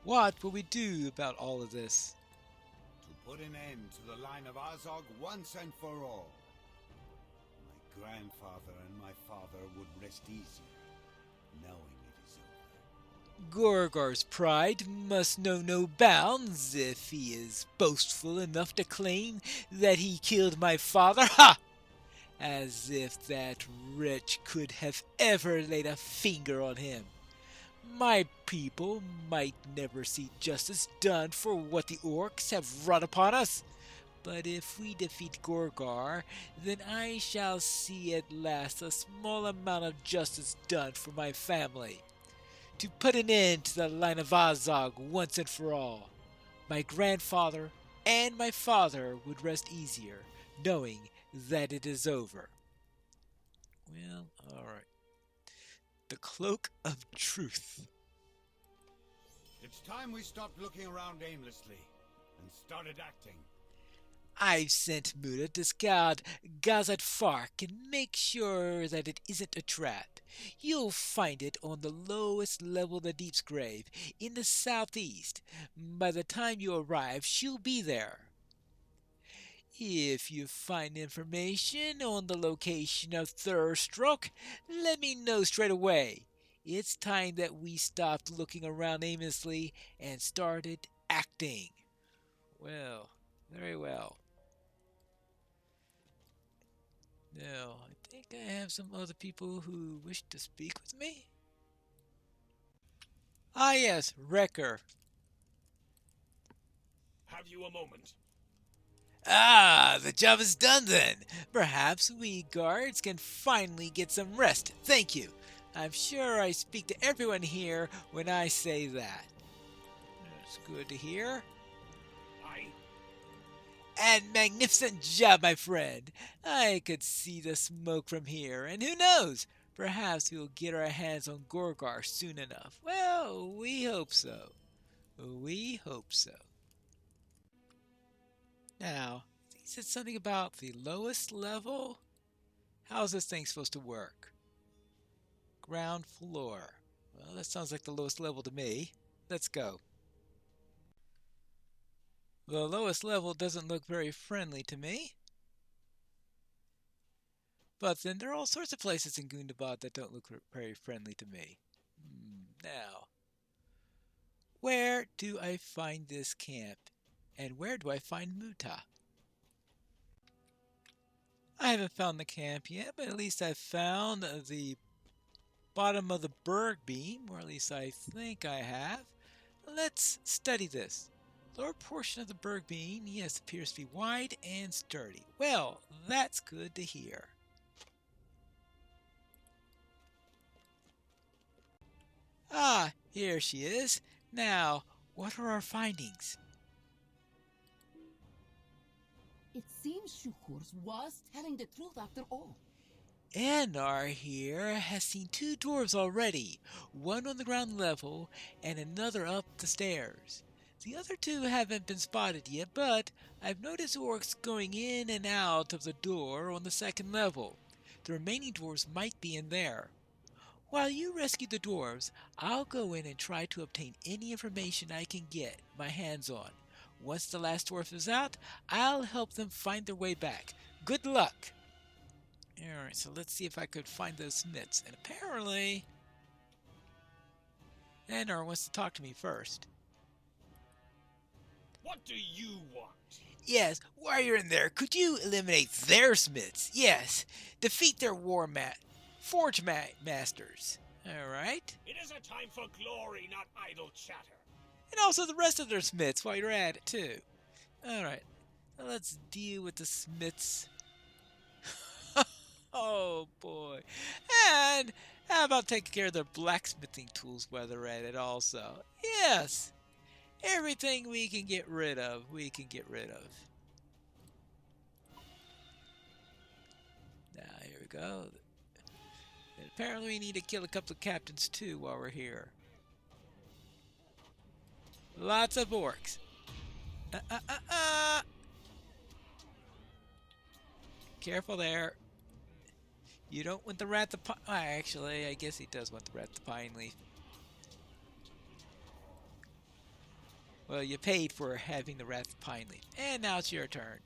What will we do about all of this? To put an end to the line of Azog once and for all. My grandfather and my father would rest easy, knowing it is over. Gorgar's pride must know no bounds if he is boastful enough to claim that he killed my father. Ha! As if that wretch could have ever laid a finger on him. My people might never see justice done for what the orcs have wrought upon us, but if we defeat Gorgar, then I shall see at last a small amount of justice done for my family. To put an end to the line of Azog once and for all. My grandfather and my father would rest easier, knowing that it is over. Well, alright. The Cloak of Truth. It's time we stopped looking around aimlessly and started acting. I've sent Muda to scout Gazat Fark and make sure that it isn't a trap. You'll find it on the lowest level of the Deep's Grave, in the southeast. By the time you arrive, she'll be there. If you find information on the location of Thurstroke, let me know straight away. It's time that we stopped looking around aimlessly and started acting. Well, very well. Now, I think I have some other people who wish to speak with me. Ah, yes, Wrecker. Have you a moment? Ah, the job is done then. Perhaps we guards can finally get some rest. Thank you. I'm sure I speak to everyone here when I say that. That's good to hear. I... And magnificent job, my friend. I could see the smoke from here, and who knows? Perhaps we'll get our hands on Gorgar soon enough. Well, we hope so. We hope so. Now, he said something about the lowest level. How's this thing supposed to work? Ground floor. Well, that sounds like the lowest level to me. Let's go. The lowest level doesn't look very friendly to me. But then there are all sorts of places in Gundabad that don't look very friendly to me. Now, where do I find this camp? And where do I find Muta? I haven't found the camp yet, but at least I've found the bottom of the berg beam, or at least I think I have. Let's study this. Lower portion of the berg beam, yes, appears to be wide and sturdy. Well, that's good to hear. Ah, here she is. Now, what are our findings? It seems Shukurs was telling the truth after all. Anar here has seen two dwarves already, one on the ground level and another up the stairs. The other two haven't been spotted yet, but I've noticed orcs going in and out of the door on the second level. The remaining dwarves might be in there. While you rescue the dwarves, I'll go in and try to obtain any information I can get my hands on. Once the last dwarf is out, I'll help them find their way back. Good luck! Alright, so let's see if I could find those smiths. And apparently, Anar wants to talk to me first. What do you want? Yes, while you're in there, could you eliminate their smiths? Yes, defeat their forge masters. Alright. It is a time for glory, not idle chatter. And also the rest of their smiths while you're at it, too. Alright, let's deal with the smiths. Oh boy. And how about taking care of their blacksmithing tools while they're at it also? Yes. Everything we can get rid of, we can get rid of. Now, here we go. And apparently we need to kill a couple of captains too while we're here. Lots of orcs. Careful there. You don't want the rat the pine. Actually, I guess he does want the rat the pine leaf. Well, you paid for having the Wrath of Pine Leaf. And now it's your turn.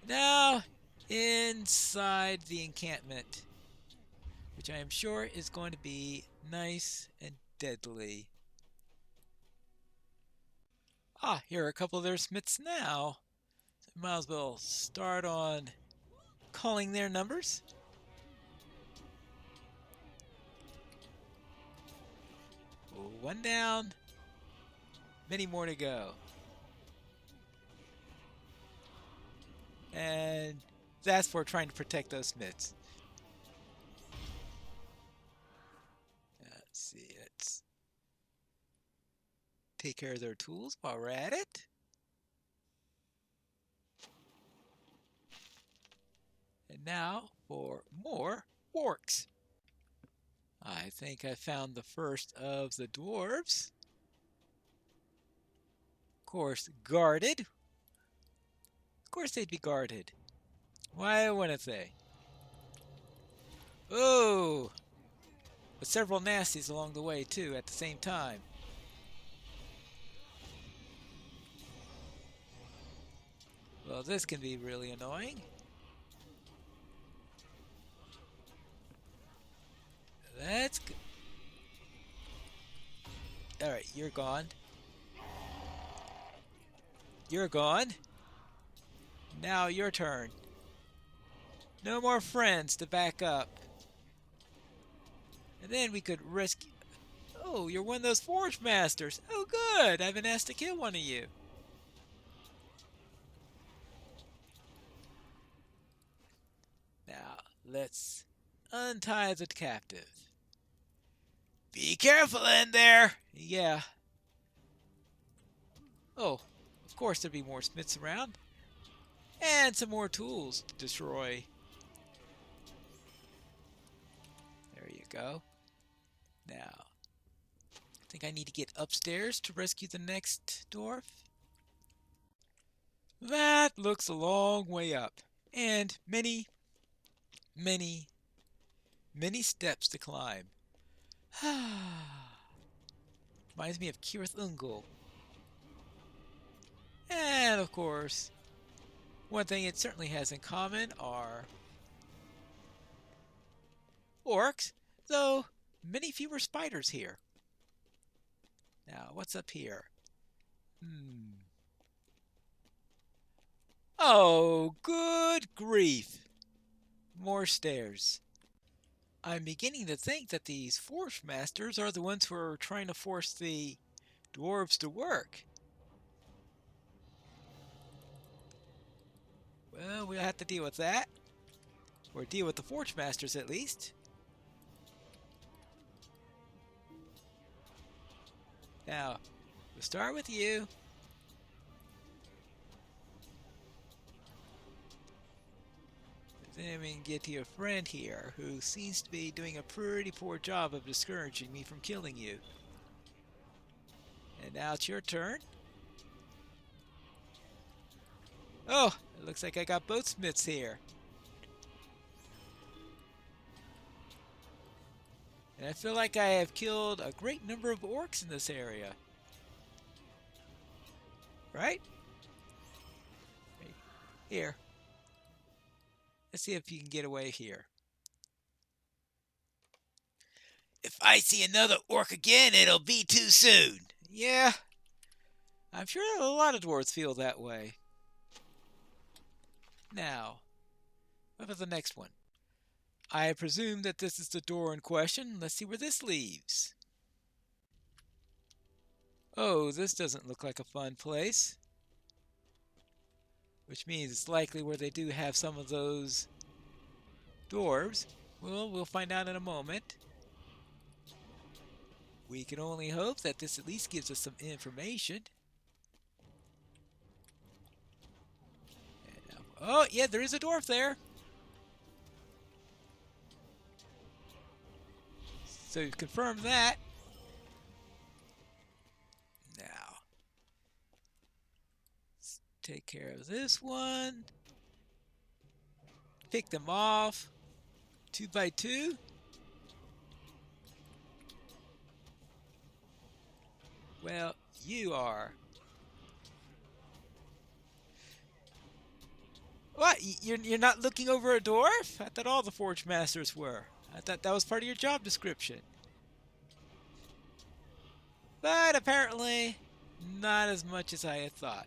Now, inside the encampment, which I am sure is going to be nice and deadly. Ah, here are a couple of their smiths now. So might as well start on calling their numbers. One down, many more to go. And that's for trying to protect those smiths. Let's see, let's take care of their tools while we're at it. And now for more orcs. I think I found the first of the dwarves. Of course, guarded. Of course they'd be guarded. Why wouldn't they? Oh! But several nasties along the way, too, at the same time. Well, this can be really annoying. That's good. Alright, you're gone. You're gone. Now your turn. No more friends to back up. And then we could rescue... Oh, you're one of those Forge Masters. Oh, good. I've been asked to kill one of you. Now, let's untie the captive. Be careful in there! Yeah. Oh, of course there'd be more smiths around. And some more tools to destroy. There you go. Now, I think I need to get upstairs to rescue the next dwarf. That looks a long way up. And many, many, many steps to climb. Reminds me of Kirith Ungol. And of course, one thing it certainly has in common are orcs, though many fewer spiders here. Now, what's up here? Oh, good grief! More stairs. I'm beginning to think that these Forge Masters are the ones who are trying to force the dwarves to work. Well, we'll have to deal with that. Or deal with the Forge Masters at least. Now, we'll start with you. Then we can get to your friend here, who seems to be doing a pretty poor job of discouraging me from killing you. And now it's your turn. Oh, it looks like I got both smiths here. And I feel like I have killed a great number of orcs in this area. Right? Here. Let's see if you can get away here. If I see another orc again, it'll be too soon. Yeah. I'm sure a lot of dwarves feel that way. Now, what about the next one? I presume that this is the door in question. Let's see where this leads. Oh, this doesn't look like a fun place. Which means it's likely where they do have some of those dwarves. Well, we'll find out in a moment. We can only hope that this at least gives us some information. Oh, yeah, there is a dwarf there. So you've confirmed that. Now, let's take care of this one. Pick them off 2 by 2. Well, you are. What? You're not looking over a dwarf? I thought all the Forge Masters were. I thought that was part of your job description. But apparently, not as much as I had thought.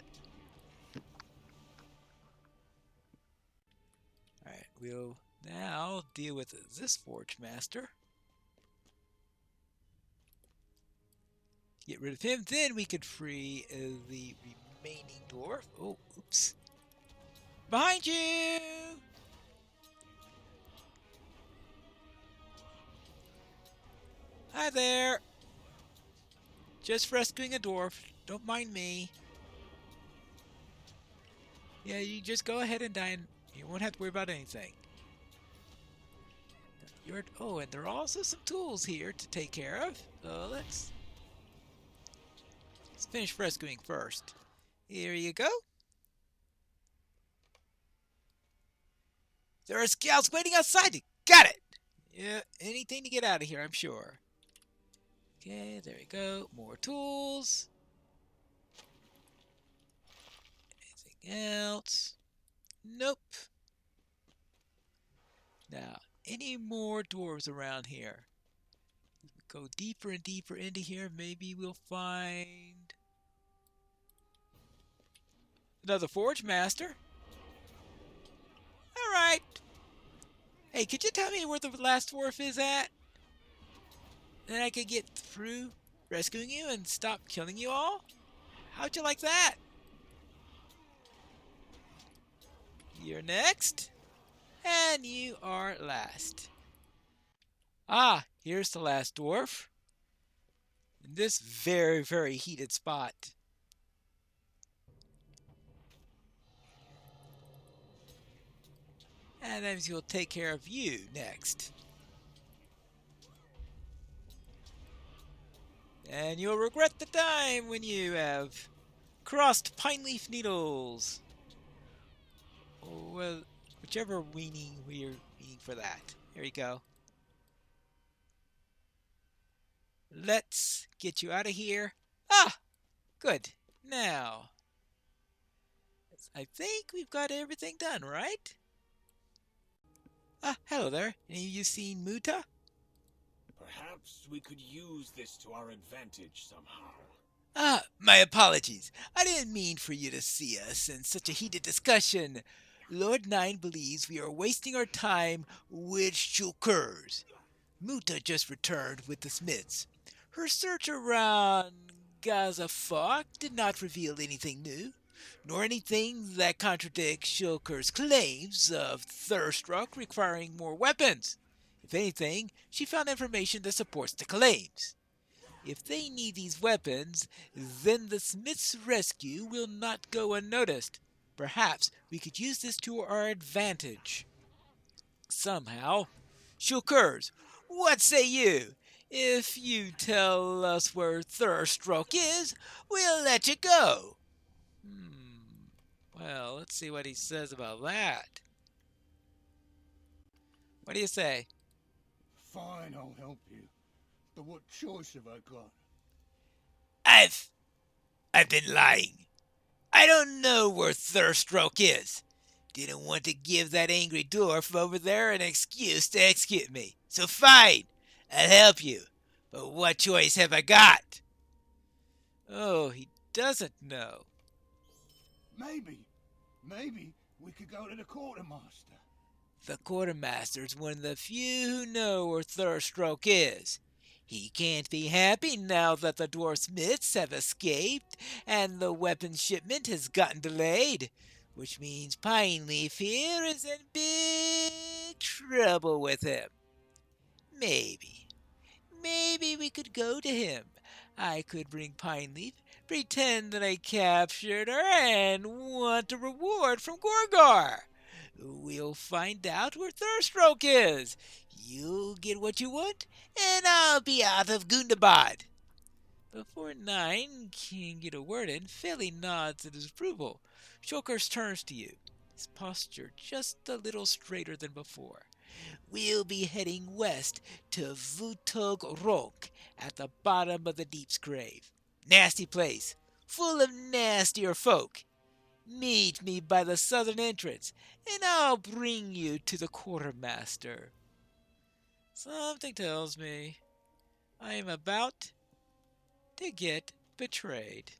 Alright, we'll now deal with this Forge Master. Get rid of him, then we could free the remaining dwarf. Oh, oops. Behind you! Hi there! Just rescuing a dwarf. Don't mind me. Yeah, you just go ahead and die and you won't have to worry about anything. Oh, and there are also some tools here to take care of. So let's finish rescuing first. Here you go. There are scouts waiting outside. Got it! Yeah, anything to get out of here, I'm sure. Okay, there we go. More tools. Anything else? Nope. Now, any more dwarves around here? Go deeper and deeper into here. Maybe we'll find another Forge Master. Alright. Hey, could you tell me where the last dwarf is at? Then I could get through rescuing you and stop killing you all? How'd you like that? You're next. And you are last. Ah, here's the last dwarf. In this very, very heated spot. And then he'll take care of you next. And you'll regret the time when you have crossed pine leaf needles. Or well, whichever meaning we're meaning for that. Here you go. Let's get you out of here. Ah, good. Now, I think we've got everything done, right? Ah, hello there. Any of you seen Muta? Perhaps we could use this to our advantage somehow. Ah, my apologies. I didn't mean for you to see us in such a heated discussion. Lord Nine believes we are wasting our time with shulkers. Muta just returned with the Smiths. Her search around Gazafok did not reveal anything new, nor anything that contradicts Shulker's claims of Thurstruck requiring more weapons. If anything, she found information that supports the claims. If they need these weapons, then the Smith's rescue will not go unnoticed. Perhaps we could use this to our advantage. Somehow. Shulkers, what say you? If you tell us where Thurstruck is, we'll let you go. Well, let's see what he says about that. What do you say? Fine, I'll help you. But what choice have I got? I've been lying. I don't know where Thurstruck is. Didn't want to give that angry dwarf over there an excuse to execute me. So fine, I'll help you. But what choice have I got? Oh, he doesn't know. Maybe we could go to the Quartermaster. The Quartermaster's one of the few who know where Thurstruck is. He can't be happy now that the dwarf smiths have escaped and the weapons shipment has gotten delayed, which means Pineleaf here is in big trouble with him. Maybe we could go to him. I could bring Pineleaf, pretend that I captured her, and want a reward from Gorgar. We'll find out where Thurstruck is. You'll get what you want, and I'll be out of Gundabad. Before Nine can get a word in, Philly nods in his approval. Shulker turns to you, his posture just a little straighter than before. We'll be heading west to Vutug Rock at the bottom of the Deep's grave. Nasty place, full of nastier folk. Meet me by the southern entrance, and I'll bring you to the Quartermaster. Something tells me I am about to get betrayed.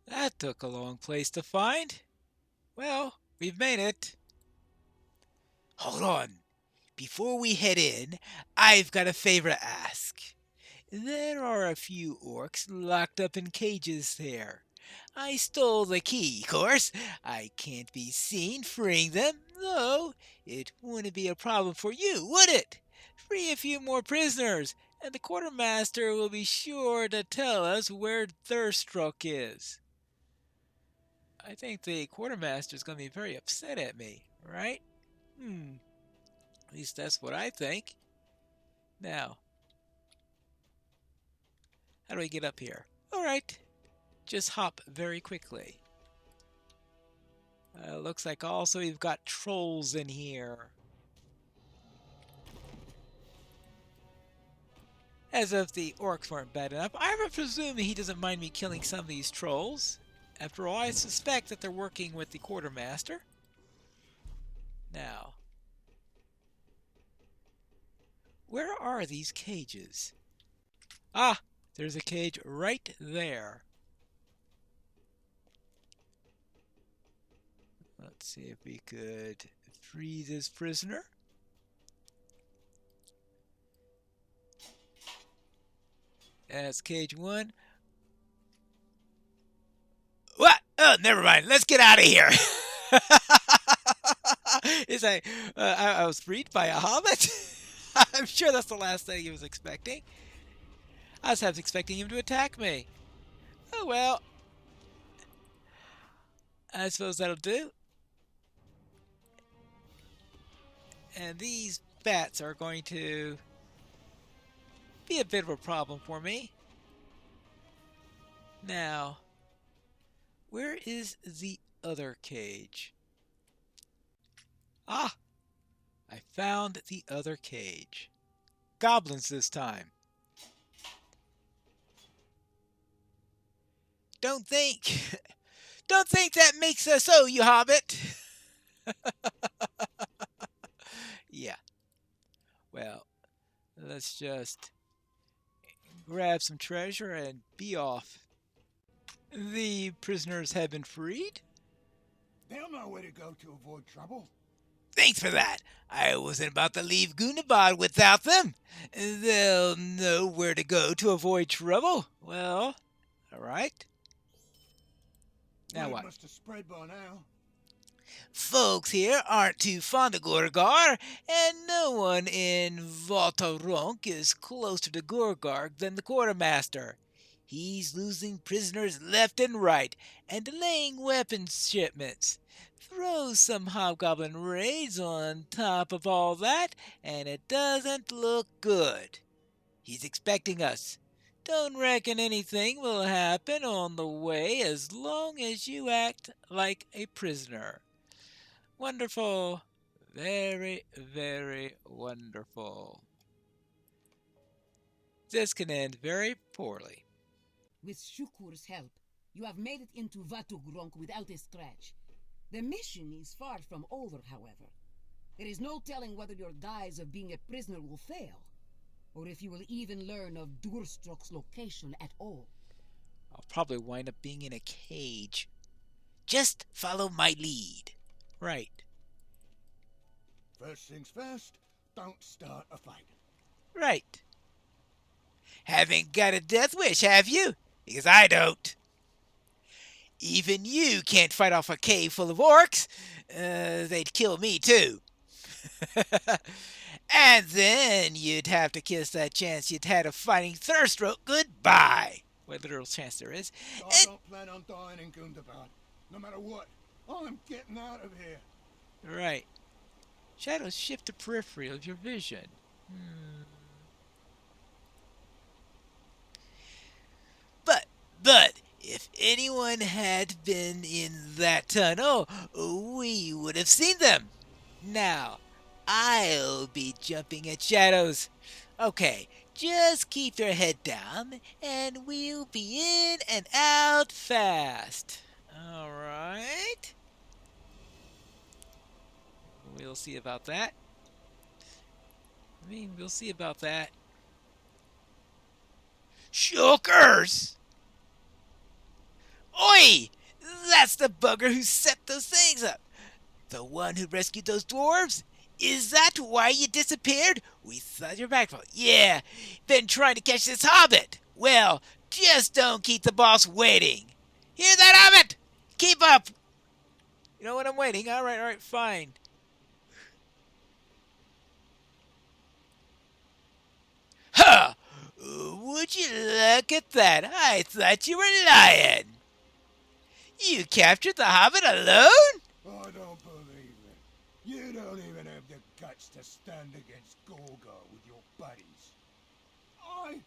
That took a long place to find. Well, we've made it. Hold on. Before we head in, I've got a favor to ask. There are a few orcs locked up in cages there. I stole the key, of course. I can't be seen freeing them, though. It wouldn't be a problem for you, would it? Free a few more prisoners, and the quartermaster will be sure to tell us where Thirstruck is. I think the quartermaster's going to be very upset at me, right? At least that's what I think. Now, how do we get up here? Alright, just hop very quickly. Looks like also we've got trolls in here. As if the orcs weren't bad enough, I would presume he doesn't mind me killing some of these trolls. After all, I suspect that they're working with the quartermaster. Now, where are these cages? Ah, there's a cage right there. Let's see if we could free this prisoner. That's cage 1. What? Oh, never mind. Let's get out of here. I was freed by a hobbit? I'm sure that's the last thing he was expecting. I was expecting him to attack me. Oh well. I suppose that'll do. And these bats are going to be a bit of a problem for me. Now, where is the other cage? Ah! I found the other cage. Goblins this time. Don't think that makes us so, you hobbit. Yeah. Well, let's just grab some treasure and be off. The prisoners have been freed? They'll know where to go to avoid trouble. Thanks for that. I wasn't about to leave Gunabad without them. They'll know where to go to avoid trouble. Well, all right. Now Word what? must have spread by now. Folks here aren't too fond of Gorgar, and no one in Voltarunk is closer to Gorgarg than the quartermaster. He's losing prisoners left and right, and delaying weapons shipments. Throw some hobgoblin raids on top of all that, and it doesn't look good. He's expecting us. Don't reckon anything will happen on the way as long as you act like a prisoner. Wonderful. Very, very wonderful. This can end very poorly. With Shukur's help, you have made it into Vatugronk without a scratch. The mission is far from over, however. There is no telling whether your guise of being a prisoner will fail, or if you will even learn of Durstruck's location at all. I'll probably wind up being in a cage. Just follow my lead. Right. First things first, don't start a fight. Right. Haven't got a death wish, have you? Because I don't. Even you can't fight off a cave full of orcs. They'd kill me too. And then you'd have to kiss that chance you'd had of fighting Thirstruck goodbye. What literal chance there is. I don't plan on dying in Gundabad. No matter what, I'm getting out of here. Right. Shadows shift the periphery of your vision. But if anyone had been in that tunnel, we would have seen them. Now, I'll be jumping at shadows. Okay, just keep your head down, and we'll be in and out fast. Alright. We'll see about that. We'll see about that. Shookers! Oi! That's the bugger who set those things up. The one who rescued those dwarves? Is that why you disappeared? We thought you were back from. Yeah, been trying to catch this hobbit. Well, just don't keep the boss waiting. Hear that, hobbit? Keep up. You know what? I'm waiting. All right, fine. Huh! Would you look at that? I thought you were lying. You captured the hobbit alone? I don't believe it. You don't even have the guts to stand against Gorgar with your buddies. I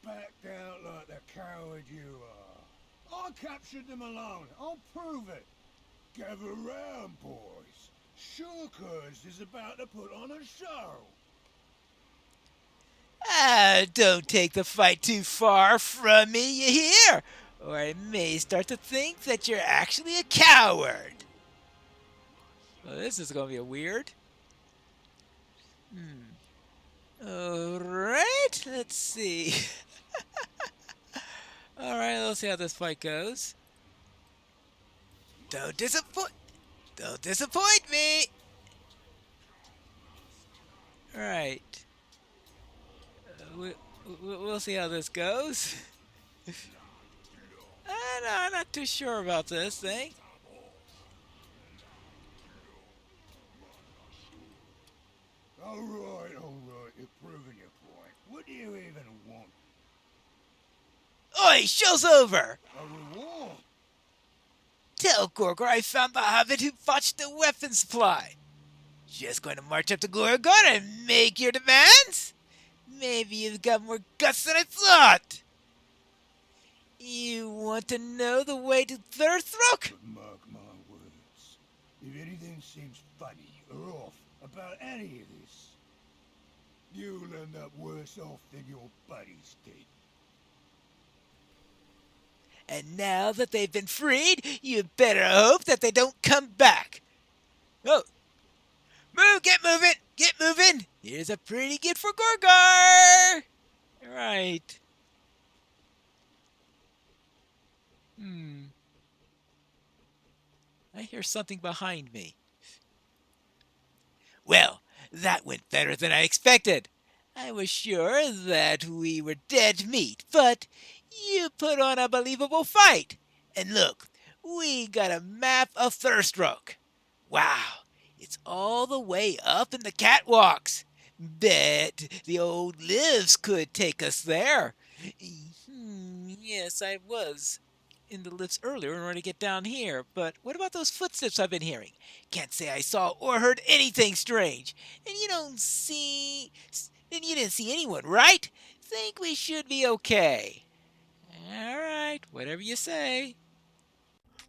backed out like the coward you are. I captured them alone. I'll prove it. Gather round, boys. Shookers is about to put on a show. Don't take the fight too far from me, you hear? Or I may start to think that you're actually a coward. Well, this is going to be a weird. Alright, let's see. Alright, let's see how this fight goes. Don't disappoint me! Alright. We'll see how this goes. I'm not too sure about this thing. Alright, you're proving your point. What do you even want? Oi, show's over! A reward? Tell Gorgar I found the hobbit who botched the weapon supply. Just going to march up to Gorgar and make your demands? Maybe you've got more guts than I thought. You want to know the way to Thurthrook? But mark my words. If anything seems funny or off about any of this, you'll end up worse off than your buddies did. And now that they've been freed, you better hope that they don't come back. Oh. Get moving. Here's a pretty gift for Gorgar. Right. I hear something behind me. Well, that went better than I expected. I was sure that we were dead meat, but you put on a believable fight. And look, we got a map of Thurthrook. Wow, it's all the way up in the catwalks. Bet the old Livs could take us there. Yes, I was in the lifts earlier in order to get down here, but what about those footsteps I've been hearing? Can't say I saw or heard anything strange. And you didn't see anyone, right? Think we should be okay. Alright, whatever you say.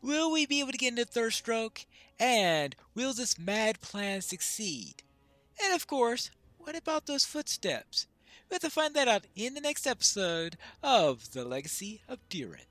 Will we be able to get into Thurthrook? And will this mad plan succeed? And of course, what about those footsteps? We'll have to find that out in the next episode of The Legacy of Durin.